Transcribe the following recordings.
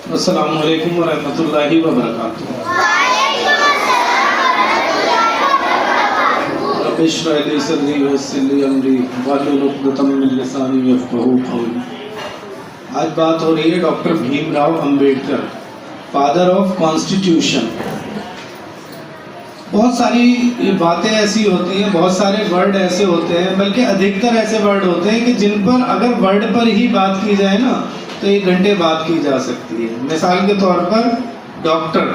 अस्सलामु अलैकुम व रहमतुल्लाहि व बरकातुहू। रब्बि इश्रह ली सदरी व यस्सिर ली अमरी वाहलुल उक़दतम मिन लिसानी यफ़क़हू क़ौली। आज बात हो रही है doctor Bhimrao Ambedkar, father of constitution. बहुत सारी बातें ऐसी होती हैं, बहुत सारे वर्ड ऐसे होते हैं, बल्कि अधिकतर ऐसे वर्ड होते हैं कि जिन पर अगर वर्ड पर ही बात की जाए ना तो 1 घंटे बात की जा सकती है। मिसाल के तौर पर डॉक्टर,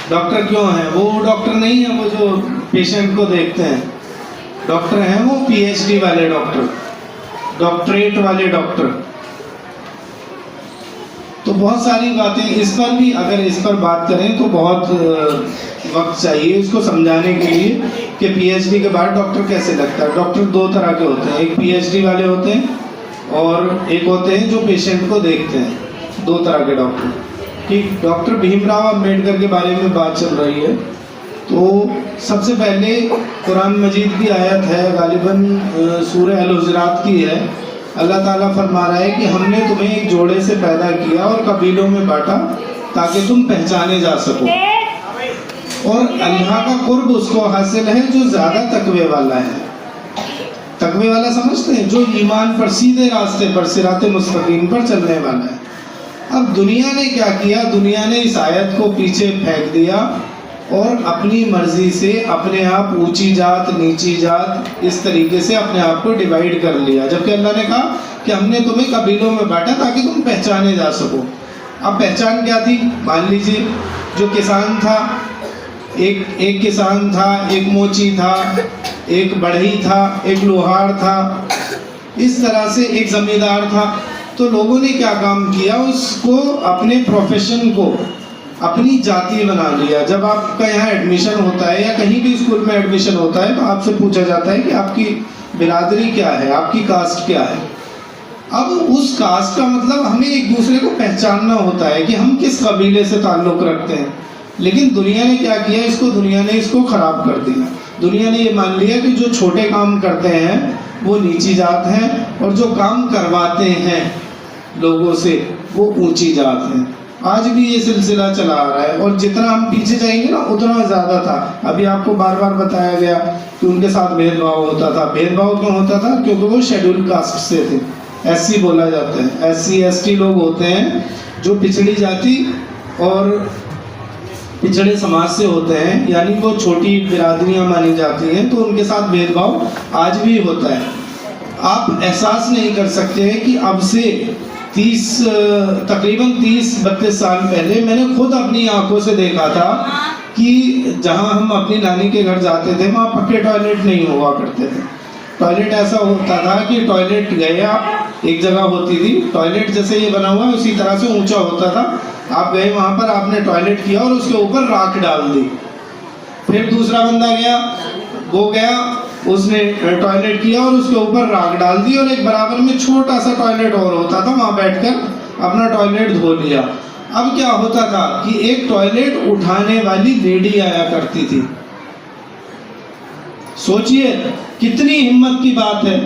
डॉक्टर क्यों है? वो डॉक्टर नहीं है वो जो पेशेंट को देखते हैं। डॉक्टर हैं वो पीएचडी वाले डॉक्टर, डॉक्टरेट वाले डॉक्टर। तो बहुत सारी बातें इस पर भी, अगर इस पर बात करें तो बहुत वक्त चाहिए इसको समझाने के लिए कि पीएचडी के बाद डॉक्टर कैसे लगता है। डॉक्टर 2 तरह के होते हैं, एक पीएचडी वाले होते हैं और एक होते हैं जो पेशेंट को देखते हैं। 2 तरह के डॉक्टर। ठीक, डॉक्टर भीमराव अंबेडकर के बारे में बात चल रही है। तो सबसे पहले कुरान मजीद की आयत है, गालिबन सूरह अल-हुज़ुरात की है। अल्लाह ताला फरमा रहा है कि हमने तुम्हें एक जोड़े से पैदा किया और कबीलों में बांटा ताकि तुम पहचाने जा सको, और अल्लाह का कुर्ब उसको हासिल है जो ज़्यादा तकवे वाला है। तकवे वाला समझते हैं? जो ईमान पर, सीधे रास्ते पर, सिराते मुस्तकीम पर चलने वाला है। अब दुनिया ने क्या किया? दुनिया ने इस आयत को पीछे फेंक दिया और अपनी मर्जी से अपने आप ऊंची जात, नीची जात, इस तरीके से अपने आप को डिवाइड कर लिया। जबकि अल्लाह ने कहा कि हमने तुम्हें कबीलों में बांटा ताकि तुम पहचाने जा सको। अब पहचान क्या थी? मान लीजिए जो किसान था, एक किसान था, एक मोची था, एक बढ़ई था, एक लोहार था, इस तरह से एक जमींदार था। तो लोगों ने क्या काम किया? उसको, अपने प्रोफेशन को अपनी जाति बना लिया। जब आपका यहाँ एडमिशन होता है या कहीं भी स्कूल में एडमिशन होता है तो आपसे पूछा जाता है कि आपकी बिरादरी क्या है, आपकी कास्ट क्या है। अब उस कास्ट का मतलब हमें एक दूसरे को पहचानना होता है कि हम किस कबीले से ताल्लुक़ रखते हैं। लेकिन दुनिया ने क्या किया? दुनिया ने इसको ख़राब कर दिया। दुनिया ने ये मान लिया कि जो छोटे काम करते हैं वो नीची जात हैं और जो काम करवाते हैं लोगों से वो ऊंची जात हैं। आज भी ये सिलसिला चला आ रहा है और जितना हम पीछे जाएंगे ना उतना ज़्यादा था। अभी आपको बार बार बताया गया कि उनके साथ भेदभाव होता था। भेदभाव क्यों होता था? क्योंकि वो शेड्यूल कास्ट से थे। एससी बोला जाता है। एससी एसटी लोग होते हैं जो पिछड़ी जाति और पिछड़े समाज से होते हैं, यानी वो छोटी बिरादरियाँ मानी जाती हैं। तो उनके साथ भेदभाव आज भी होता है। आप एहसास नहीं कर सकते हैं कि अब से तकरीबन 30-32 साल पहले मैंने खुद अपनी आंखों से देखा था कि जहां हम अपनी नानी के घर जाते थे वहाँ पक्के टॉयलेट नहीं हुआ करते थे। टॉयलेट ऐसा होता था कि टॉयलेट गए आप, एक जगह होती थी टॉयलेट, जैसे ये बना हुआ है उसी तरह से ऊंचा होता था। आप गए वहाँ पर, आपने टॉयलेट किया और उसके ऊपर राख डाल दी। फिर दूसरा बंदा गया, वो गया, उसने टॉयलेट किया और उसके ऊपर राख डाल दी, और एक बराबर में छोटा सा टॉयलेट और होता था, वहाँ बैठकर अपना टॉयलेट धो लिया। अब क्या होता था कि एक टॉयलेट उठाने वाली लेडी आया करती थी। सोचिए कितनी हिम्मत की बात है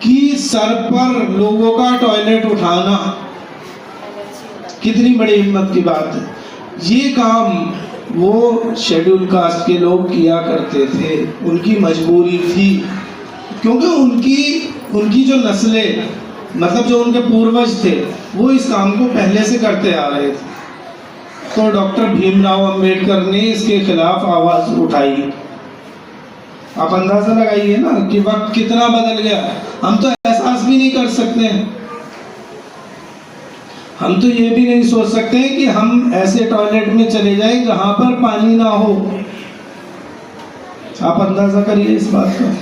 कि सर पर लोगों का टॉयलेट उठाना, कितनी बड़ी हिम्मत की बात है। ये काम वो शेड्यूल कास्ट के लोग किया करते थे, उनकी मजबूरी थी, क्योंकि उनकी जो नस्लें, मतलब जो उनके पूर्वज थे, वो इस काम को पहले से करते आ रहे थे। तो डॉक्टर भीमराव अंबेडकर ने इसके खिलाफ आवाज़ उठाई। आप अंदाज़ा लगाइए ना कि वक्त कितना बदल गया। हम तो एहसास भी नहीं कर सकते हैं, हम तो ये भी नहीं सोच सकते हैं कि हम ऐसे टॉयलेट में चले जाएं जहां पर पानी ना हो। आप अंदाजा करिए इस बात का।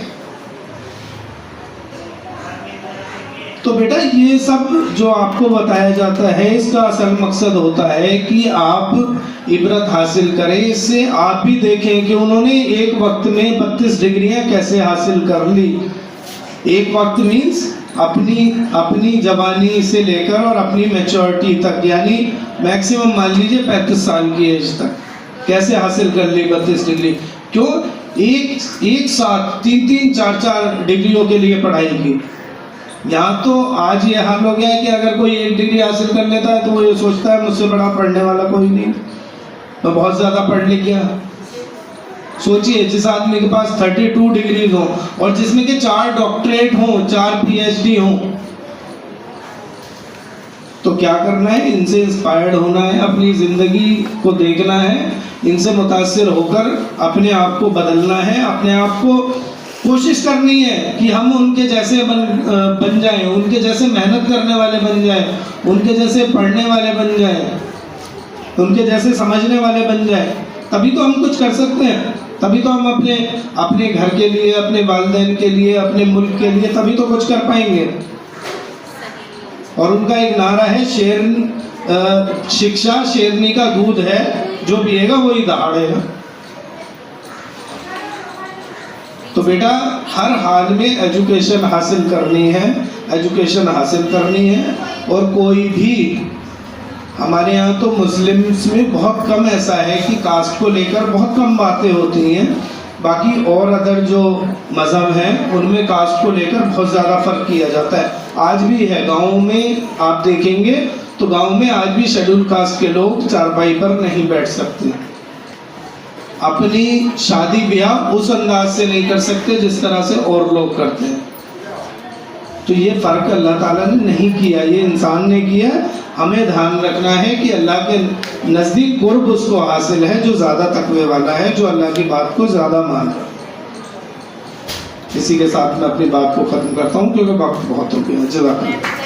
तो बेटा ये सब जो आपको बताया जाता है इसका असल मकसद होता है कि आप इबरत हासिल करें। इससे आप भी देखें कि उन्होंने एक वक्त में 32 डिग्रियां कैसे हासिल कर ली। एक वक्त मीन्स अपनी जवानी से लेकर और अपनी मैच्योरिटी तक, यानी मैक्सिमम मान लीजिए 35 साल की एज तक कैसे हासिल कर ली 32 डिग्री। क्यों? एक साथ 3-3, 4-4 डिग्रियों के लिए पढ़ाई की। यहाँ तो आज ये हाल हो गया है कि अगर कोई 1 डिग्री हासिल कर लेता है तो वो ये सोचता है मुझसे बड़ा पढ़ने वाला कोई नहीं, मैं बहुत ज़्यादा पढ़ लिख गया। सोचिए जिस आदमी के पास 32 डिग्रीज हो और जिसमें के 4 डॉक्टरेट हो, 4 PhD हो, तो क्या करना है? इनसे इंस्पायर्ड होना है, अपनी ज़िंदगी को देखना है, इनसे मुतासिर होकर अपने आप को बदलना है, अपने आप को कोशिश करनी है कि हम उनके जैसे बन जाएं, उनके जैसे मेहनत करने वाले बन जाएं, उनके जैसे पढ़ने वाले बन जाएं, उनके जैसे समझने वाले बन जाएं। तभी तो हम कुछ कर सकते हैं, तभी तो हम अपने घर के लिए, अपने वालिदैन के लिए, अपने मुल्क के लिए तभी तो कुछ कर पाएंगे। और उनका एक नारा है, शिक्षा शेरनी का दूध है, जो पिएगा वही दहाड़ेगा। तो बेटा हर हाल में एजुकेशन हासिल करनी है, एजुकेशन हासिल करनी है। और कोई भी, हमारे यहाँ तो मुस्लिम्स में बहुत कम ऐसा है कि कास्ट को लेकर बहुत कम बातें होती हैं, बाकी और अदर जो मज़हब हैं उनमें कास्ट को लेकर बहुत ज़्यादा फ़र्क किया जाता है। आज भी है, गाँव में आप देखेंगे तो गाँव में आज भी शेड्यूल कास्ट के लोग चारपाई पर नहीं बैठ सकते, अपनी शादी ब्याह उस अंदाज से नहीं कर सकते जिस तरह से और लोग करते हैं। तो ये फ़र्क अल्लाह ताला ने नहीं किया, ये इंसान ने किया। हमें ध्यान रखना है कि अल्लाह के नज़दीक कुर्ब उसको हासिल है जो ज़्यादा तकवे वाला है, जो अल्लाह की बात को ज़्यादा मान रहा है। इसी के साथ मैं अपनी बात को ख़त्म करता हूँ क्योंकि वक्त बहुत हो गया। जज़ाकल्लाह।